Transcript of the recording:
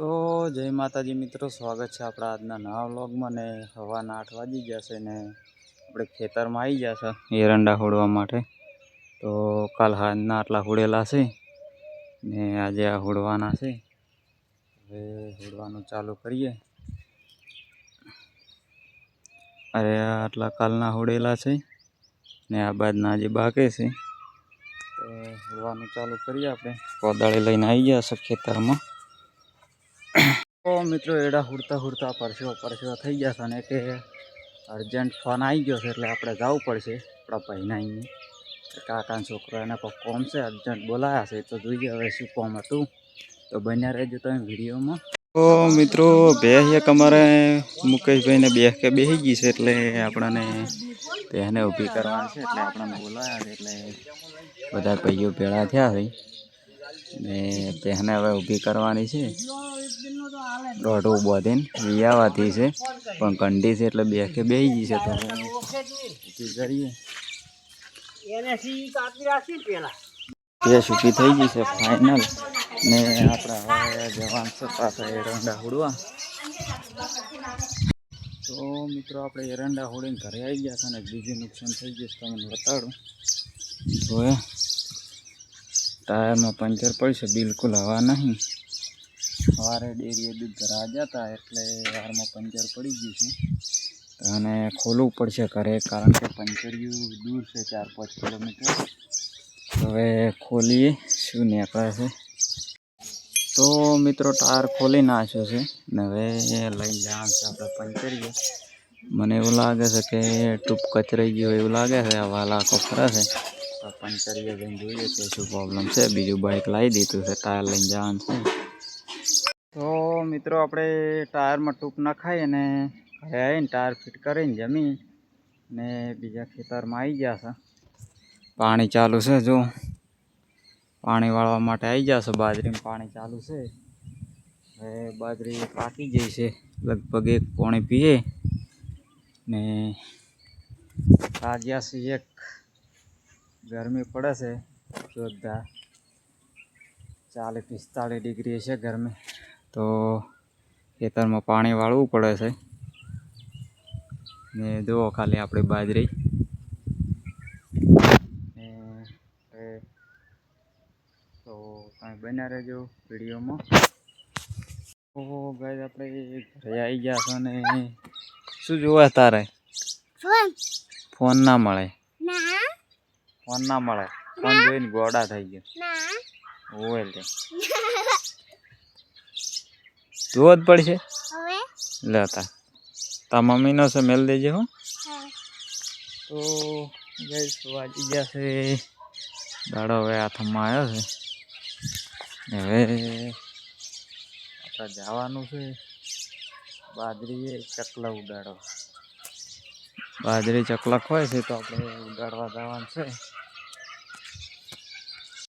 તો જય માતાજી મિત્રો, સ્વાગત છે આપણા આજના નવા વ્લોગમાં. ને સવારના 8 વાગી ગયા છે ને આપણે ખેતરમાં આવી ગયા છે એરંડા હોડવા માટે. તો કાલ હાજના આટલા હોડેલા છે ને આજે આ હોડવાના છે. હવે હોડવાનું ચાલુ કરીએ. અરે આટલા કાલના હોડેલા છે ને આ બાદના આજે બાકી છે. તો હોડવાનું ચાલુ કરીએ. આપણે કોદાળી લઈને આવી ગયા છે ખેતરમાં. તો મિત્રો એડા હુડતા હુડતા પરસેવો થઈ ગયા છે અને કે અર્જન્ટ ફોન આવી ગયો છે એટલે આપણે જવું પડશે આપણા ભાઈના અહીંયા. કાકાના છોકરા એને કોઈ કોમ છે, અર્જન્ટ બોલાયા છે. તો જોઈએ હવે શું કોમ હતું. તો બન્યા રહેજો તમે વિડીયોમાં. તો મિત્રો ભેંસ એક અમારે મુકેશભાઈને બેસી ગઈ છે એટલે આપણને ભેંસને ઊભી કરવાની છે. એટલે આપણને બોલાયા છે એટલે બધા ભાઈઓ ભેળા થયા છે ને ભેંસને હવે ઊભી કરવાની છે. દોઢું બોધીને વિયાવાથી છે પણ કંડી છે એટલે બેસી ગઈ છે. તો ઊભી કરીએ. ભેંસ ઊભી થઈ ગઈ છે ફાઇનલ. ને આપણે હવે જવાન છે પાછા એરંડા હોડવા. તો મિત્રો આપણે એરંડા હોડીને ઘરે આવી ગયા છે અને બીજું નુકસાન થઈ ગયું છે તમને બતાડું. તો ટાયરમાં પંચર પડશે, બિલકુલ હવા નહીં. સવારે ડેરીએ દૂધ ભરવા ગયા હતા એટલે વારમાં પંચર પડી ગયું છે અને ખોલવું પડશે ઘરે, કારણ કે પંચરિયું દૂર છે 4-5 કિલોમીટર. હવે ખોલીએ શું નીકળે છે. તો મિત્રો ટાયર ખોલી નાખ્યો છે ને હવે લઈને જવાનું છે આપણે પંચરિયું. મને એવું લાગે છે કે ટૂંપ કચરાઈ ગયો એવું લાગે છે. આ વાલાકો ફરે છે. પંચરિયું જઈને જોઈએ કે શું પ્રોબ્લેમ છે. બીજું બાઇક લાવી દીધું છે, ટાયર લઈને જવાનું છે. તો મિત્રો આપણે ટાયરમાં ટૂંપ નખાઈ અને ઘરે આવીને ટાયર ફિટ કરીને જમી ને બીજા ખેતરમાં આવી ગયા છે. પાણી ચાલુ છે, જો પાણી વાળવા માટે આવી ગયા છે. બાજરીમાં પાણી ચાલુ છે. હવે બાજરી પાકી ગઈ છે, લગભગ 1 પોણી પીએ ને તાજ્યા છે. એક ગરમી પડે છે જોરદાર, 40-45 ડિગ્રી છે ગરમી. તો ખેતરમાં પાણી વાળવું પડે છે ને જુઓ ખાલી આપણી બાજરી. તો કાંઈ બન્યા રહેજો વિડીયોમાં. તો ગાઈસ આપણે ઘરે આવી ગયા છો ને શું જોવે તારે? ફોન ના મળે, ફોન ના મળે. ફોન જોઈને ગોડા થઈ ગયો. ઓય લે જોવો જ પડશે. લેતા તા મમ્મીનો છે, મેલ દેજે હો. તો ગાઈસ વાગી ગયા છે, દાડો હવે હાથમાં આવ્યો છે. હવે આપણે જવાનું છે બાજરી ચકલા ઉડાડવા. બાજરી ચકલા હોય છે તો આપણે ઉડાડવા જવાનું છે.